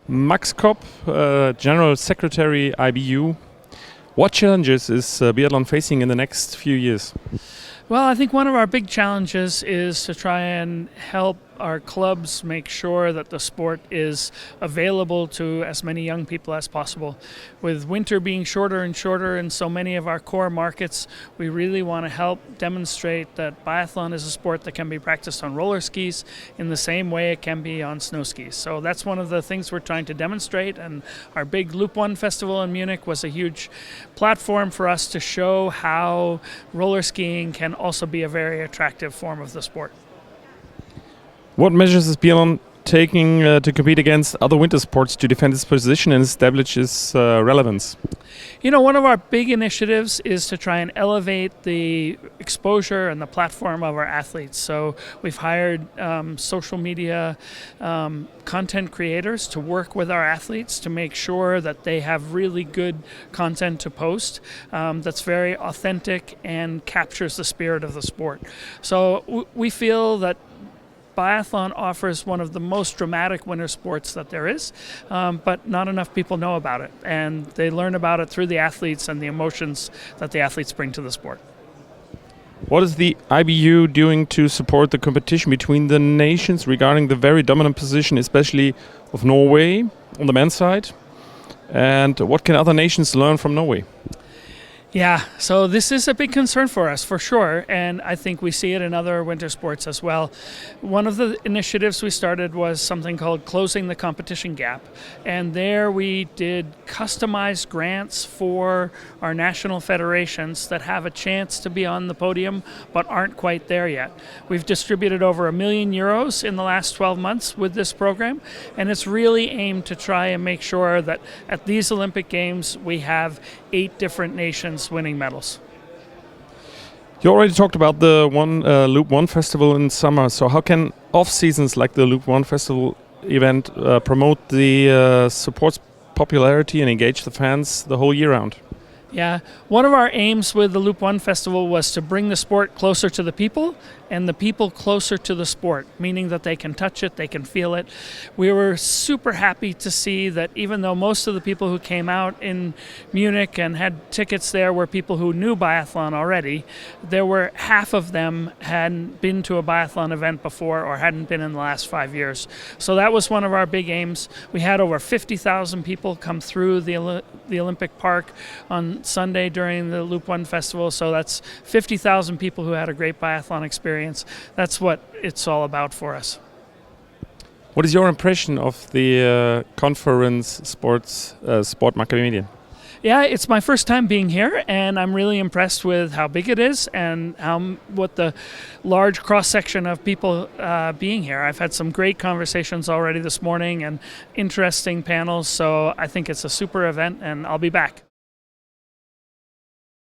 Max Cobb, Generalsekretär IBU. What challenges is biathlon facing in the next few years? Well, I think one of our big challenges is to try and help our clubs make sure that the sport is available to as many young people as possible. With winter being shorter and shorter in so many of our core markets, we really want to help demonstrate that biathlon is a sport that can be practiced on roller skis in the same way it can be on snow skis. So that's one of the things we're trying to demonstrate, and our big Loop 1 festival in Munich was a huge platform for us to show how roller skiing can also be a very attractive form of the sport. What measures is biathlon taking to compete against other winter sports to defend its position and establish its relevance? You know, one of our big initiatives is to try and elevate the exposure and the platform of our athletes. So we've hired social media content creators to work with our athletes to make sure that they have really good content to post that's very authentic and captures the spirit of the sport. So we feel that biathlon offers one of the most dramatic winter sports that there is, but not enough people know about it, and they learn about it through the athletes and the emotions that the athletes bring to the sport. What is the IBU doing to support the competition between the nations regarding the very dominant position, especially of Norway on the men's side? And what can other nations learn from Norway? Yeah, so this is a big concern for us, for sure, and I think we see it in other winter sports as well. One of the initiatives we started was something called Closing the Competition Gap, and there we did customized grants for our national federations that have a chance to be on the podium but aren't quite there yet. We've distributed over €1 million in the last 12 months with this program, and it's really aimed to try and make sure that at these Olympic Games we have 8 different nations winning medals. You already talked about the Loop 1 festival in summer, so how can off-seasons like the Loop 1 festival event promote the sport's popularity and engage the fans the whole year round? Yeah, one of our aims with the Loop 1 Festival was to bring the sport closer to the people and the people closer to the sport, meaning that they can touch it, they can feel it. We were super happy to see that even though most of the people who came out in Munich and had tickets there were people who knew biathlon already, there were half of them hadn't been to a biathlon event before or hadn't been in the last 5 years. So that was one of our big aims. We had over 50,000 people come through the Olympic Park on Sunday during the Loop 1 Festival, so that's 50,000 people who had a great biathlon experience. That's what it's all about for us. What is your impression of the conference Sport MEDIEN? Yeah, it's my first time being here, and I'm really impressed with how big it is and what the large cross-section of people being here. I've had some great conversations already this morning and interesting panels, so I think it's a super event, and I'll be back.